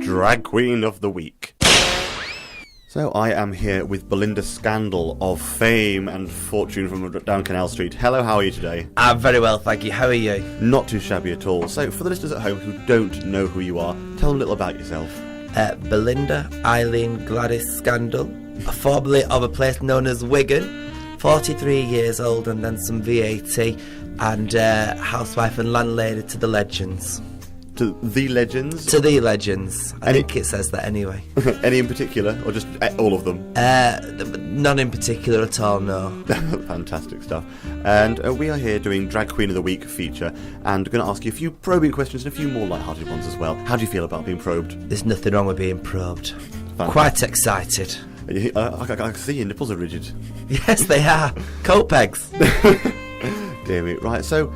Drag Queen of the Week. So I am here with Belinda Scandal of fame and fortune from down Canal Street. Hello, how are you today? I'm very well, thank you. How are you? Not too shabby at all. So for the listeners at home who don't know who you are, tell them a little about yourself. Belinda Eileen Gladys Scandal, formerly of a place known as Wigan, 43 years old and then some VAT, and housewife and landlady to the legends. To the legends? To the legends. I think it says that anyway. Any in particular, or just all of them? None in particular at all, no. Fantastic stuff. And we are here doing Drag Queen of the Week feature, and going to ask you a few probing questions and a few more light-hearted ones as well. How do you feel about being probed? There's nothing wrong with being probed. Fantastic. Quite excited. I can see your nipples are rigid. Yes, they are. Coat pegs. Dear me. Right, so,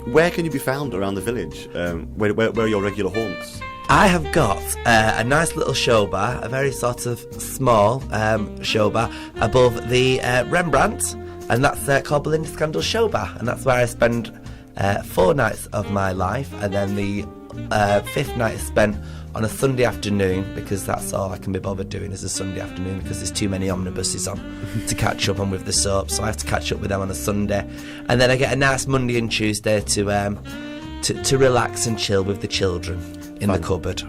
where can you be found around the village? Where are your regular haunts? I have got a nice little show bar, a very sort of small show bar above the Rembrandt, and that's called Belinda Scandal Show Bar, and that's where I spend 4 nights of my life, and then the 5th night is spent on a Sunday afternoon, because that's all I can be bothered doing is a Sunday afternoon, because there's too many omnibuses on to catch up on with the soap, so I have to catch up with them on a Sunday, and then I get a nice Monday and Tuesday to relax and chill with the children in the cupboard.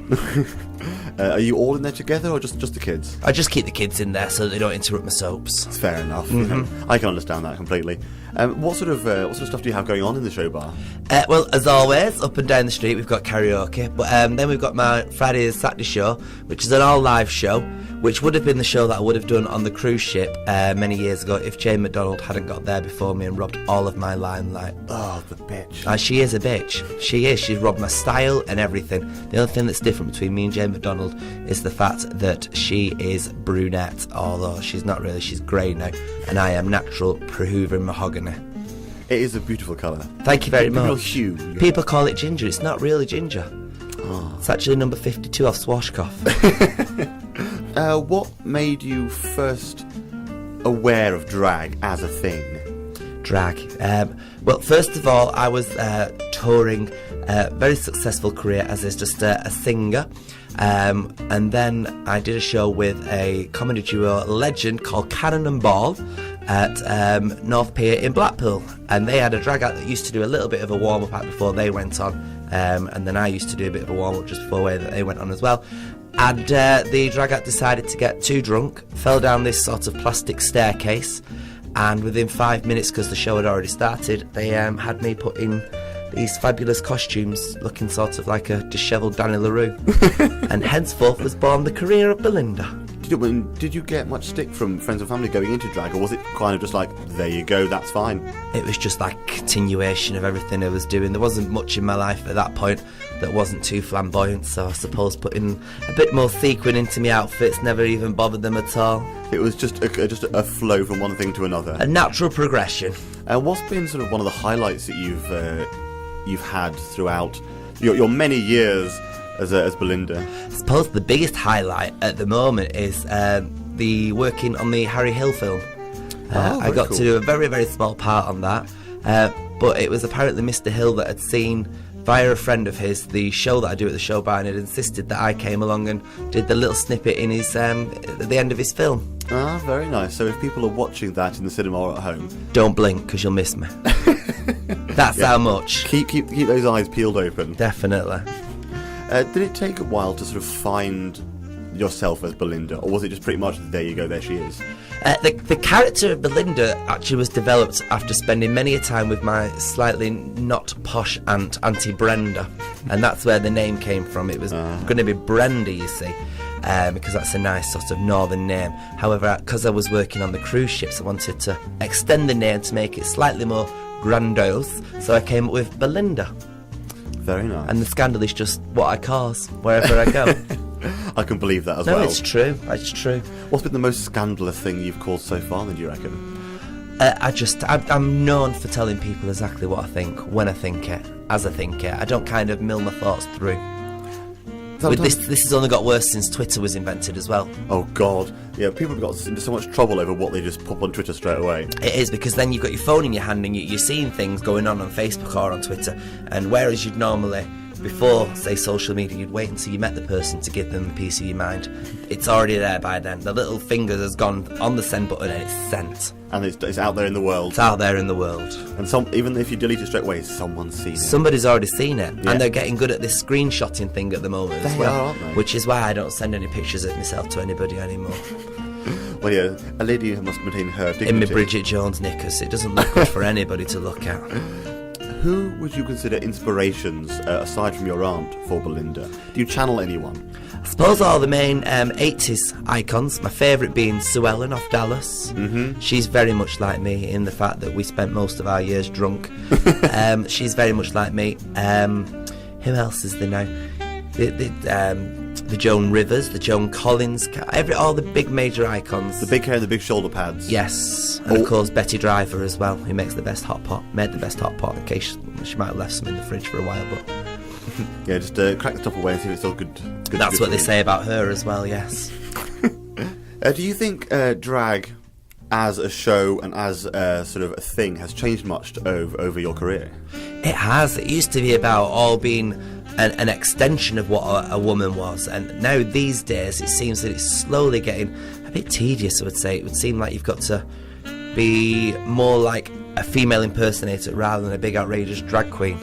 Are you all in there together, or just the kids? I just keep the kids in there so they don't interrupt my soaps. It's fair enough. Mm-hmm. I can understand that completely. What sort of stuff do you have going on in the show bar? Well, as always, up and down the street we've got karaoke, but then we've got my Friday and Saturday show, which is an all-live show, which would have been the show that I would have done on the cruise ship many years ago if Jane McDonald hadn't got there before me and robbed all of my limelight. Oh, the bitch. She is a bitch. She is. She's robbed my style and everything. The only thing that's different between me and Jane McDonald is the fact that she is brunette, although she's not really. She's grey now, and I am natural Proven mahogany. It is a beautiful colour. Thank you very much. Real hue. People call it ginger. It's not really ginger. Oh. It's actually number 52 off Swashcoff. What made you first aware of drag as a thing? Drag. Well, first of all, I was touring a very successful career as just a singer. And then I did a show with a comedy duo legend called Cannon and Ball at North Pier in Blackpool, and they had a drag act that used to do a little bit of a warm-up act before they went on, and then I used to do a bit of a warm-up just before they went on as well. And the drag act decided to get too drunk, fell down this sort of plastic staircase, and within 5 minutes, because the show had already started, they had me put in these fabulous costumes, looking sort of like a dishevelled Danny LaRue. And henceforth was born the career of Belinda. Did you get much stick from friends and family going into drag, or was it kind of just like, there you go, that's fine? It was just like continuation of everything I was doing. There wasn't much in my life at that point that wasn't too flamboyant, so I suppose putting a bit more sequin into my outfits never even bothered them at all. It was just a flow from one thing to another. A natural progression. What's been sort of one of the highlights that you've had throughout your many years as Belinda? I suppose the biggest highlight at the moment is the working on the Harry Hill film. I got to do a very, very small part on that, but it was apparently Mr. Hill that had seen via a friend of his the show that I do at the show bar, and had insisted that I came along and did the little snippet in his at the end of his film. Ah, very nice. So if people are watching that in the cinema or at home, don't blink because you'll miss me. That's how much. Keep those eyes peeled open. Definitely. Did it take a while to sort of find yourself as Belinda, or was it just pretty much there you go, there she is? The character of Belinda actually was developed after spending many a time with my slightly not posh aunt, Auntie Brenda, and that's where the name came from. It was going to be Brenda, you see, because that's a nice sort of northern name. However, because I was working on the cruise ships, I wanted to extend the name to make it slightly more grandiose, so I came up with Belinda. Very nice. And the scandal is just what I cause wherever I go. I can believe that as well. No, it's true. It's true. What's been the most scandalous thing you've caused so far, then, do you reckon? I'm known for telling people exactly what I think, when I think it, as I think it. I don't kind of mill my thoughts through. With this has only got worse since Twitter was invented as well. Oh God, yeah, people have got into so much trouble over what they just pop on Twitter straight away. It is, because then you've got your phone in your hand and you're seeing things going on Facebook or on Twitter, and whereas you'd normally before, say, social media, you'd wait until you met the person to give them a piece of your mind. It's already there by then. The little finger has gone on the send button and it's sent. And it's out there in the world. It's out there in the world. And even if you delete it straight away, someone's seen it. Somebody's already seen it. Yeah. And they're getting good at this screenshotting thing at the moment as well. Aren't they? Which is why I don't send any pictures of myself to anybody anymore. Well, yeah, a lady must maintain her dignity. In my Bridget Jones knickers. It doesn't look good for anybody to look at. Who would you consider inspirations, aside from your aunt, for Belinda? Do you channel anyone? I suppose all the main 80s icons, my favourite being Sue Ellen off Dallas. Mm-hmm. She's very much like me in the fact that we spent most of our years drunk. She's very much like me. Who else is there now? The Joan Rivers, the Joan Collins, all the big major icons. The big hair and the big shoulder pads. Yes, and of course Betty Driver as well, who makes the best hot pot. Made the best hot pot in case she might have left some in the fridge for a while, but yeah, just crack the top away and see if it's all good. That's what they say about her as well. Yes. Do you think drag as a show and as sort of a thing has changed much over your career? It has. It used to be about all being an extension of what a woman was, and now these days it seems that it's slowly getting a bit tedious. I would say it would seem like you've got to be more like a female impersonator rather than a big outrageous drag queen.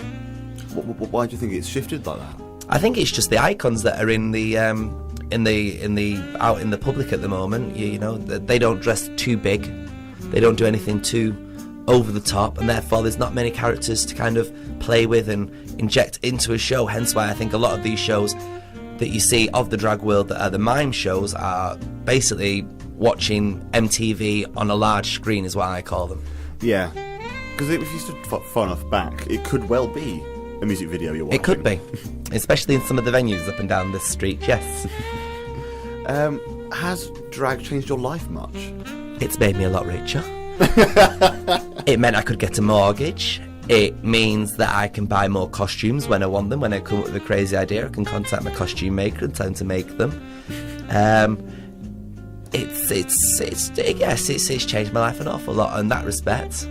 Why do you think it's shifted like that? I think it's just the icons that are in the out in the public at the moment. You know, they don't dress too big, they don't do anything too over the top, and therefore there's not many characters to kind of play with and inject into a show. Hence why I think a lot of these shows that you see of the drag world that are the mime shows are basically watching MTV on a large screen, is what I call them. Yeah, because if you stood far enough back, it could well be a music video you're watching. It could be, especially in some of the venues up and down this street. Yes. Has drag changed your life much? It's made me a lot richer. It meant I could get a mortgage. It means that I can buy more costumes when I want them. When I come up with a crazy idea, I can contact my costume maker and tell him to make them. It's changed my life an awful lot in that respect.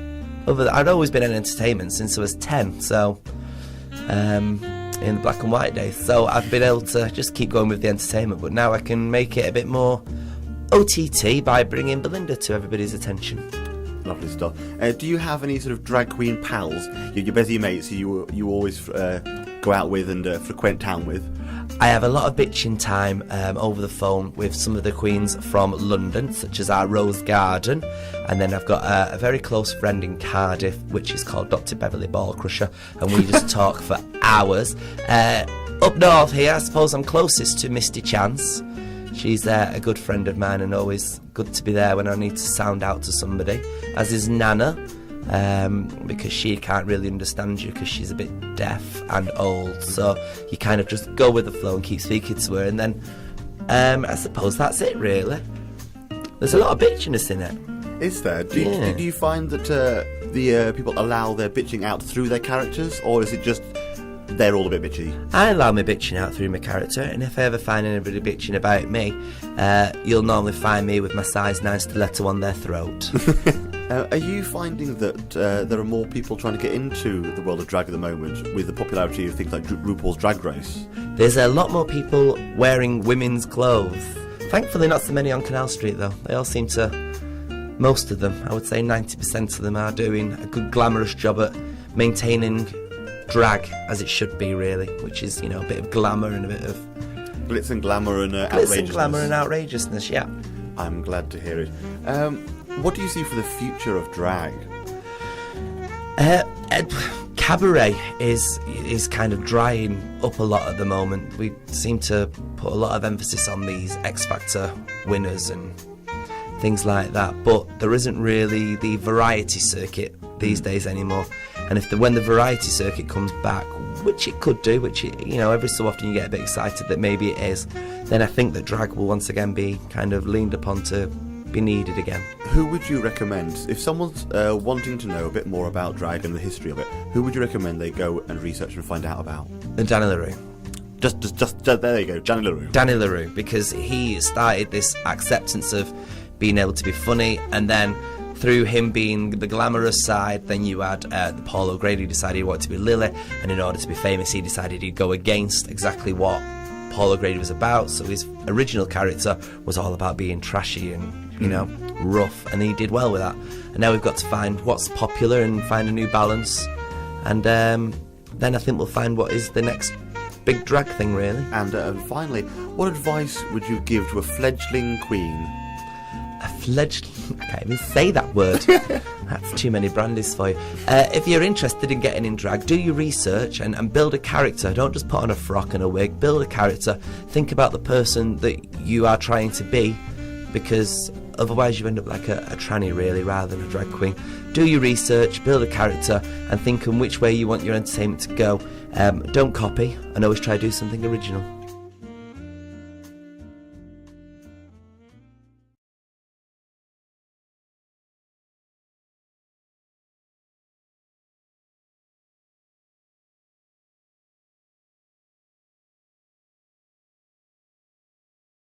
I'd always been in entertainment since I was 10, so in the black and white days. So I've been able to just keep going with the entertainment, but now I can make it a bit more OTT by bringing Belinda to everybody's attention. Lovely stuff. Do you have any sort of drag queen pals, your busy mates who you always go out with and frequent town with? I have a lot of bitching time over the phone with some of the queens from London, such as our Rose Garden, and then I've got a very close friend in Cardiff, which is called Dr. Beverly Ballcrusher, and we just talk for hours. Up north here, I suppose I'm closest to Misty Chance. She's a good friend of mine and always good to be there when I need to sound out to somebody, as is Nana, because she can't really understand you because she's a bit deaf and old, so you kind of just go with the flow and keep speaking to her, and then I suppose that's it really. There's a lot of bitchiness in it. Is there? Do you find that the people allow their bitching out through their characters, or is it just they're all a bit bitchy? I allow my bitching out through my character, and if I ever find anybody bitching about me, you'll normally find me with my size 9 stiletto on their throat. Are you finding that there are more people trying to get into the world of drag at the moment with the popularity of things like RuPaul's Drag Race? There's a lot more people wearing women's clothes. Thankfully not so many on Canal Street though. They all seem to, most of them, I would say 90% of them are doing a good glamorous job at maintaining drag as it should be really, which is, you know, a bit of glamour and a bit of glitz and glamour and outrageousness. Glitz and glamour and outrageousness, yeah. I'm glad to hear it. What do you see for the future of drag? Cabaret is kind of drying up a lot at the moment. We seem to put a lot of emphasis on these X Factor winners and things like that, but there isn't really the variety circuit these days anymore. And when the variety circuit comes back, which it could do, which you know, every so often you get a bit excited that maybe it is, then I think that drag will once again be kind of leaned upon to be needed again. Who would you recommend, if someone's wanting to know a bit more about drag and the history of it, who would you recommend they go and research and find out about? Danny LaRue. Just there you go, Danny LaRue. Danny LaRue, because he started this acceptance of being able to be funny, and then through him being the glamorous side, then you had Paul O'Grady who decided he wanted to be Lily, and in order to be famous he decided he'd go against exactly what Paul O'Grady was about. So his original character was all about being trashy and, you know, rough, and he did well with that. And now we've got to find what's popular and find a new balance, and then I think we'll find what is the next big drag thing, really. And finally, what advice would you give to a fledgling queen? A fledgling? I can't even say that word. That's too many brandies for you. If you're interested in getting in drag, do your research and build a character. Don't just put on a frock and a wig. Build a character. Think about the person that you are trying to be, because otherwise you end up like a tranny, really, rather than a drag queen. Do your research, build a character, and think on which way you want your entertainment to go. Don't copy, and always try to do something original.